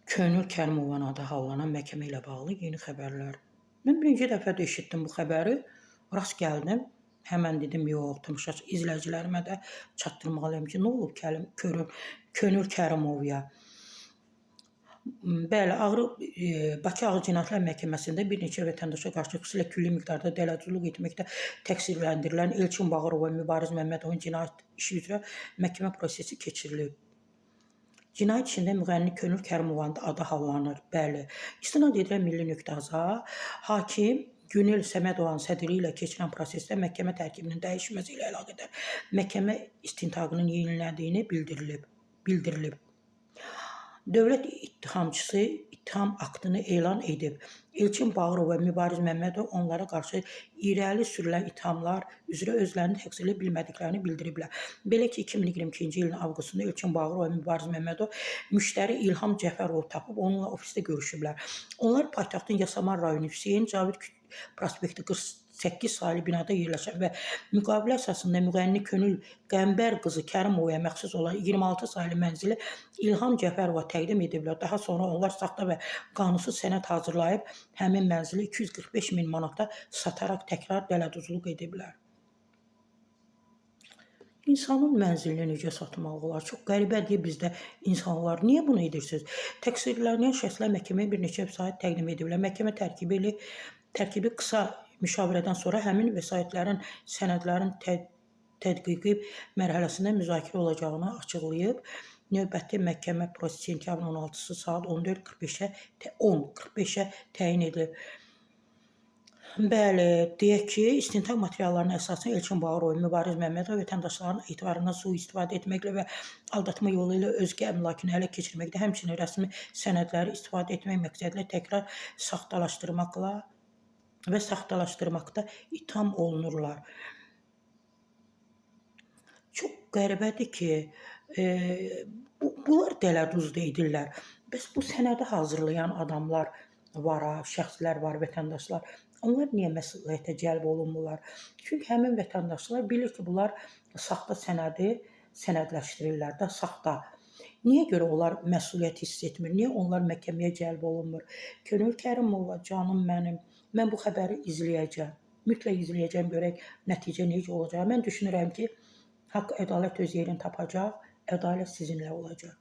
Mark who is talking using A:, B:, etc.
A: Könül Kərimovanın adı hallanan məhkəmə ilə bağlı yeni xəbərlər. Mən birinci dəfə də eşitdim bu xəbəri. Rast gəldim. Həmən dedim, yox, tamaşaçı izləyicilərimə də çatdırmalıyam ki, nə olub Könül Kərimovaya. Bəli, Bakı Ağır Cinayətlər Məhkəməsində bir neçə vətəndaşa qarşı xüsusilə külli miqdarda dələduzluq etməkdə təqsirləndirilən Elçin Bağırov və Mübariz Məmmədovun cinayət işi üzrə məhkəmə prosesi keçirilib. Cinayət işində müğənni Könül Kərimovanın adı hallanır. Bəli, istinad edilən Milli.az-a hakim Günel Səmədovanın sədrliyi ilə keçirilən prosesdə məhkəmə tərkibinin dəyişməsi ilə əlaqədar məhkəmə istintaqının yeniləndiyi bildirilib. Dövlət ittihamçısı ittiham aktını elan edib. Elçin Bağırov və Mübariz Məmmədov onlara qarşı irəli sürülən ittihamlar üzrə özlərini təqsirli bilmədiklərini bildiriblər. Belə ki, 2022-ci ilin avqustunda Elçin Bağırov və Mübariz Məmmədov müştəri İlham Cəfərovu tapıb onunla ofisdə görüşüblər. Onlar paytaxtın Yasamal rayonu Hüseyn Cavid prospekti 48 saylı binada yerləşən və müqavilə əsasında müğənni Könül Qəmbər qızı Kərimovaya məxsus olan 26 saylı mənzili İlham Cəfərova təqdim ediblər. Daha sonra onlar saxta və qanunsuz sənəd hazırlayıb həmin mənzili 245 min manata sataraq təkrar dələduzluq ediblər. İnsanın mənzilini necə satmaq olar? Çox qəribədir bizdə insanlar. Niyə bunu edirsiniz? Təqsirlənən şəxslər məhkəməyə bir neçə vəsait təqdim ediblər. Məhkəmə tərkibi qısa müşavirədən sonra həmin vəsaitlərin sənədlərin tədqiqi mərhələsində müzakirə olacağını açıqlayıb. Növbəti məhkəmə prosesi sentyabrın 16-sı saat 10:45-ə təyin edilib. Bəli, deyək ki, istintaq materiallarına əsasən Elçin Bağırov, Mübariz Məmmədov vətəndaşların etibarından sui-istifadə etməklə və aldatma yolu ilə özgə əmlakını ələ keçirməkdə, həmçinin rəsmi sənədləri istifadə etmək məqsədilə təkrar saxtalaşdırmaqda itham olunurlar. Çox qəribədir ki, bunlar dələduzda edirlər. Bəs bu sənədi hazırlayan adamlar var, şəxslər var, vətəndaşlar. Onlar niyə məsuliyyətə cəlb olunmurlar? Çünki həmin vətəndaşlar bilir ki, bunlar saxta sənədi sənədləşdirirlər də, saxta. Niyə görə onlar məsuliyyət hiss etmir? Niyə onlar məhkəməyə cəlb olunmur? Könül Kərimova, canım mənim, mən bu xəbəri izləyəcəm. Mütləq izləyəcəm, görək nəticə necə olacaq. Mən düşünürəm ki, haqq, ədalət öz yerini tapacaq, ədalət sizinlə olacaq.